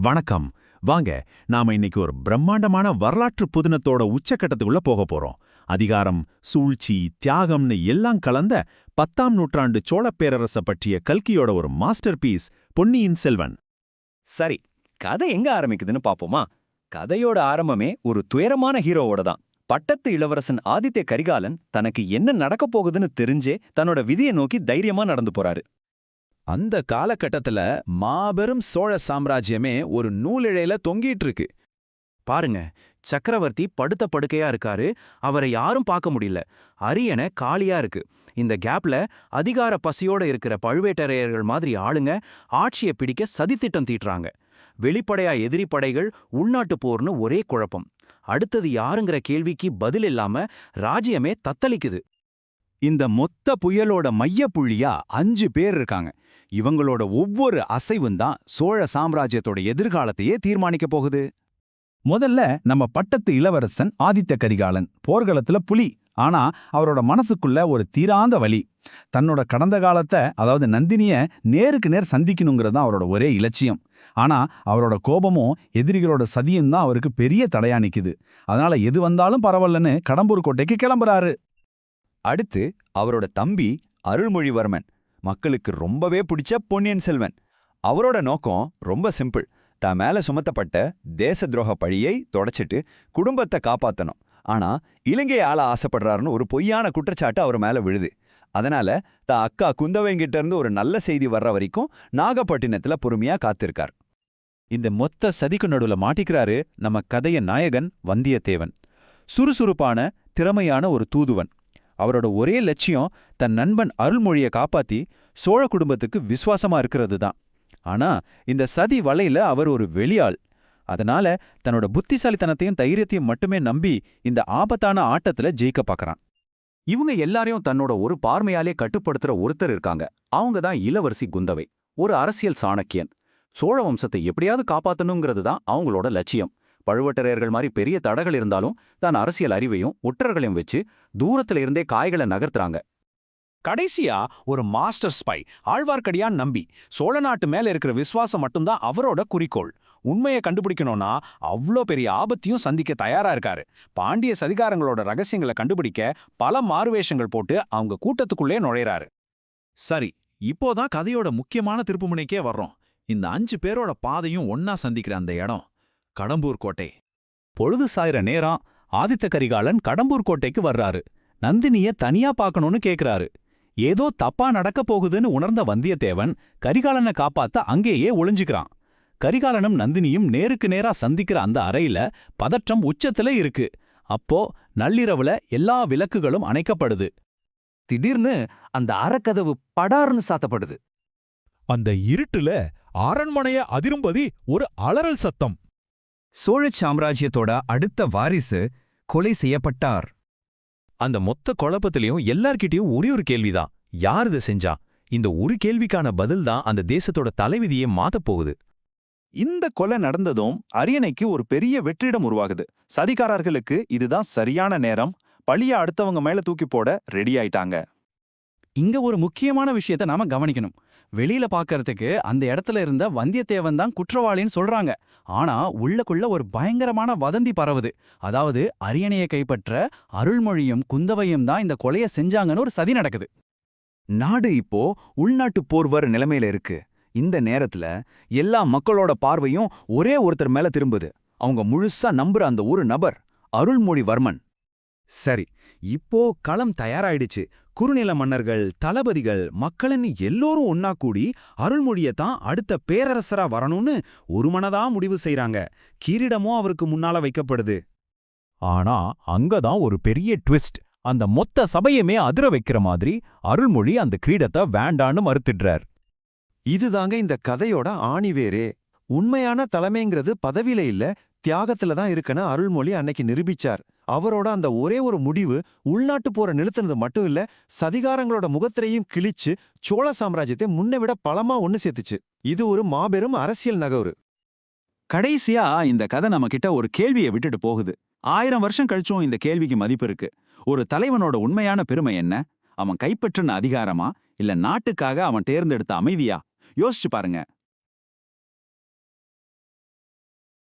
வணக்கம். வாங்க, நாம இன்னைக்கு ஒரு பிரம்மாண்டமான வரலாற்று புதினத்தோட உச்சக்கட்டத்துக்குள்ள போக போறோம். அதிகாரம், சூழ்ச்சி, தியாகம்னு எல்லாம் கலந்த 10ஆம் நூற்றாண்டு சோழப் பேரரச பற்றிய கல்கியோட ஒரு மாஸ்டர் பீஸ் பொன்னியின் செல்வன். சரி, கதை எங்க ஆரம்பிக்குதுன்னு பாப்போமா? கதையோட ஆரம்பமே ஒரு துயரமான ஹீரோவோட தான். பட்டத்து இளவரசன் ஆதித்ய கரிகாலன் தனக்கு என்ன நடக்கப் போகுதுன்னு தெரிஞ்சே தன்னோட விதியை நோக்கி தைரியமா நடந்து போறாரு. அந்த காலகட்டத்துல மாபெரும் சோழ சாம்ராஜ்யமே ஒரு நூலிழையில தொங்கிட்டு இருக்கு. பாருங்க, சக்கரவர்த்தி படுத்த படுக்கையா இருக்காரு. அவரை யாரும் பார்க்க முடியல. அரியணை காலியா இருக்கு. இந்த கேப்ல அதிகார பசியோட இருக்கிற பழுவேட்டரையர்கள் மாதிரி ஆளுங்க ஆட்சியை பிடிக்க சதித்திட்டம் தீட்டுறாங்க. வெளிப்படையா எதிரி படைகள், உள்நாட்டு போர்னு ஒரே குழப்பம். அடுத்தது யாருங்கிற கேள்விக்கு பதில் இல்லாம ராஜ்யமே தத்தளிக்குது. இந்த மொத்த புயலோட மையப்புள்ளியா 5 பேர் இருக்காங்க. இவங்களோட ஒவ்வொரு அசைவும் தான் சோழ சாம்ராஜ்யத்தோட எதிர்காலத்தையே தீர்மானிக்க போகுது. முதல்ல நம்ம பட்டத்து இளவரசன் ஆதித்த கரிகாலன் போர்க்களத்துல புலி. ஆனா அவரோட மனசுக்குள்ள ஒரு தீராந்த வலி. தன்னோட கடந்த காலத்தை, அதாவது நந்தினிய நேருக்கு நேர் சந்திக்கணுங்கிறது தான் அவரோட ஒரே இலட்சியம். ஆனா அவரோட கோபமும் எதிரிகளோட சதியும் தான் அவருக்கு பெரிய தடையா நிக்குது. அதனால எது வந்தாலும் பரவாயில்லன்னு கடம்பூர் கோட்டைக்கு கிளம்புறாரு. அடுத்து அவரோட தம்பி அருள்மொழிவர்மன், மக்களுக்கு ரொம்பவே பிடிச்ச பொன்னியின் செல்வன். அவரோட நோக்கம் ரொம்ப சிம்பிள். தான் மேல சுமத்தப்பட்ட தேச துரோக பழியை தொடச்சிட்டு குடும்பத்தை காப்பாத்தணும். ஆனா இலங்கையை ஆள ஆசைப்படுறாருன்னு ஒரு பொய்யான குற்றச்சாட்டு அவர் மேல விழுது. அதனால தான் அக்கா குந்தவைங்கிட்ட இருந்து ஒரு நல்ல செய்தி வர்ற வரைக்கும் நாகப்பட்டினத்துல பொறுமையா காத்திருக்கார். இந்த மொத்த சதிக்கு நடுவுல மாட்டிக்கிறாரு நம்ம கதைய நாயகன் வந்தியத்தேவன். சுறுசுறுப்பான, திறமையான ஒரு தூதுவன். அவரோட ஒரே லட்சியம் தன் நண்பன் அருள்மொழியை காப்பாத்தி சோழ குடும்பத்துக்கு விசுவாசமா இருக்கிறது தான். ஆனா இந்த சதி வலையில அவர் ஒரு வெளியாள். அதனால தன்னோட புத்திசாலித்தனத்தையும் தைரியத்தையும் மட்டுமே நம்பி இந்த ஆபத்தான ஆட்டத்துல ஜெயிக்க பார்க்கறான். இவங்க எல்லாரையும் தன்னோட ஒரு பார்மையாலே கட்டுப்படுத்துற ஒருத்தர் இருக்காங்க. அவங்க தான் இளவரசி குந்தவை, ஒரு அரசியல் சாணக்கியன். சோழ வம்சத்தை எப்படியாவது காப்பாத்தணுங்கிறது தான் அவங்களோட லட்சியம். பழுவேட்டரையர்கள் மாதிரி பெரிய தடகள் இருந்தாலும் தான் அரசியல் அறிவையும் ஒற்றர்களையும் வச்சு தூரத்துல இருந்தே காய்களை நகர்த்துறாங்க. கடைசியா ஒரு மாஸ்டர் ஸ்பை ஆழ்வார்க்கடியான் நம்பி சோழ நாட்டு மேல இருக்கிற விசுவாசம் மட்டும்தான் அவரோட குறிக்கோள். உண்மையை கண்டுபிடிக்கணும்னா அவ்வளோ பெரிய ஆபத்தையும் சந்திக்க தயாரா இருக்காரு. பாண்டிய சதிகாரங்களோட ரகசியங்களை கண்டுபிடிக்க பல மாறுவேஷங்கள் போட்டு அவங்க கூட்டத்துக்குள்ளே நுழைறாரு. சரி, இப்போதான் கதையோட முக்கியமான திருப்புமுனைக்கே வர்றோம். இந்த 5 பேரோட பாதையும் ஒன்னா சந்திக்கிற அந்த இடம் கடம்பூர் கோட்டை. பொழுது சாயிர நேரம் ஆதித்த கரிகாலன் கடம்பூர் கோட்டைக்கு வர்றாரு. நந்தினிய தனியா பார்க்கணும்னு கேக்குறாரு. ஏதோ தப்பா நடக்க போகுதுன்னு உணர்ந்த வந்தியத்தேவன் கரிகாலனை காப்பாத்த அங்கேயே ஒளிஞ்சுக்கிறான். கரிகாலனும் நந்தினியும் நேருக்கு நேரா சந்திக்கிற அந்த அறையில பதற்றம் உச்சத்துல இருக்கு. அப்போ நள்ளிரவுல எல்லா விளக்குகளும் அணைக்கப்படுது. திடீர்னு அந்த அறக்கதவு படார்னு சாத்தப்படுது. அந்த இருட்டுல அரண்மனைய அதிரும்பதி ஒரு அலறல் சத்தம். சோழ சாம்ராஜ்யத்தோட அடுத்த வாரிசு கொலை செய்யப்பட்டார். அந்த மொத்த குழப்பத்திலையும் எல்லார்கிட்டயும் ஒரே ஒரு கேள்விதான், யார் இதை செஞ்சா? இந்த ஒரு கேள்விக்கான பதில் தான் அந்த தேசத்தோட தலைவிதியை மாத்தப் போகுது. இந்த கொலை நடந்ததும் அரியணைக்கு ஒரு பெரிய வெற்றிடம் உருவாகுது. சதிகாரர்களுக்கு இதுதான் சரியான நேரம். பழிய அடுத்தவங்க மேல தூக்கி போட ரெடி ஆயிட்டாங்க. இங்க ஒரு முக்கியமான விஷயத்த நாம கவனிக்கணும். வெளியில பாக்கறதுக்கு அந்த இடத்துல இருந்த வந்தியத்தேவன் தான் குற்றவாளின்னு சொல்றாங்க. ஆனா உள்ளக்குள்ள ஒரு பயங்கரமான வதந்தி பரவுது. அதாவது அரியணையை கைப்பற்ற அருள்மொழியும் குந்தவையும் தான் இந்த கொலைய செஞ்சாங்கன்னு ஒரு சதி நடக்குது. நாடு இப்போ உள்நாட்டு போர்வர் நிலைமையில இருக்கு. இந்த நேரத்துல எல்லா மக்களோட பார்வையும் ஒரே ஒருத்தர் மேல திரும்புது. அவங்க முழுசா நம்புற அந்த ஒரு நபர் அருள்மொழிவர்மன். சரி, இப்போ களம் தயாராயிடுச்சு. குறுநில மன்னர்கள், தளபதிகள், மக்கள்னு எல்லோரும் ஒன்னா கூடி அருள்மொழியத்தான் அடுத்த பேரரசரா வரணும்னு ஒரு மனதா முடிவு செய்றாங்க. கிரீடமும் அவருக்கு முன்னால வைக்கப்படுது. ஆனா அங்கதான் ஒரு பெரிய ட்விஸ்ட். அந்த மொத்த சபையுமே அதிர வைக்கிற மாதிரி அருள்மொழி அந்த கிரீடத்தை வேண்டான்னு மறுத்துடுறார். இதுதாங்க இந்த கதையோட ஆணிவேரே. உண்மையான தலைமைங்கிறது பதவியில இல்ல, தியாகத்துல தான் இருக்குன்னு அருள்மொழி அன்னைக்கு நிரூபிச்சார். அவரோட அந்த ஒரே ஒரு முடிவு உள்நாட்டு போரை நிறுத்தினது மட்டும் இல்ல, சதிகாரங்களோட முகத்திரையும் கிழிச்சு சோழ சாம்ராஜ்யத்தை முன்னை விட பலமா ஒன்னு சேர்த்துச்சு. இது ஒரு மாபெரும் அரசியல் நகர்வு. கடைசியா இந்த கதை நம்ம கிட்ட ஒரு கேள்வியை விட்டுட்டு போகுது. 1000 வருஷம் கழிச்சும் இந்த கேள்விக்கு மதிப்பு இருக்கு. ஒரு தலைவனோட உண்மையான பெருமை என்ன? அவன் கைப்பற்றின அதிகாரமா, இல்ல நாட்டுக்காக அவன் தேர்ந்தெடுத்த அமைதியா? யோசிச்சு பாருங்க.